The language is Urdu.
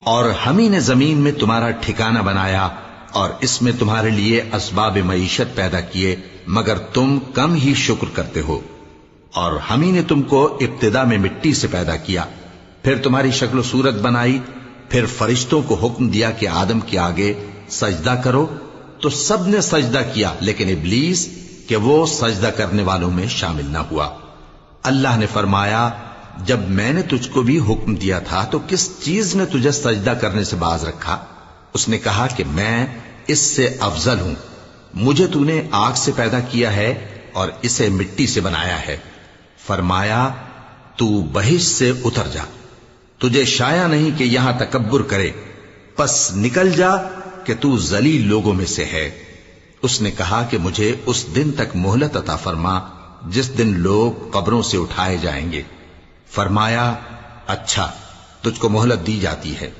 اور ہم ہی نے زمین میں تمہارا ٹھکانہ بنایا اور اس میں تمہارے لیے اسباب معیشت پیدا کیے، مگر تم کم ہی شکر کرتے ہو۔ اور ہم ہی نے تم کو ابتدا میں مٹی سے پیدا کیا، پھر تمہاری شکل و صورت بنائی، پھر فرشتوں کو حکم دیا کہ آدم کے آگے سجدہ کرو، تو سب نے سجدہ کیا لیکن ابلیس کہ وہ سجدہ کرنے والوں میں شامل نہ ہوا۔ اللہ نے فرمایا، جب میں نے تجھ کو بھی حکم دیا تھا تو کس چیز نے تجھے سجدہ کرنے سے باز رکھا؟ اس نے کہا کہ میں اس سے افضل ہوں، مجھے تو نے آگ سے پیدا کیا ہے اور اسے مٹی سے بنایا ہے۔ فرمایا، تو بہشت سے اتر جا، تجھے شایع نہیں کہ یہاں تکبر کرے، پس نکل جا کہ تو ذلیل لوگوں میں سے ہے۔ اس نے کہا کہ مجھے اس دن تک مہلت عطا فرما جس دن لوگ قبروں سے اٹھائے جائیں گے۔ فرمایا، اچھا، تجھ کو مہلت دی جاتی ہے۔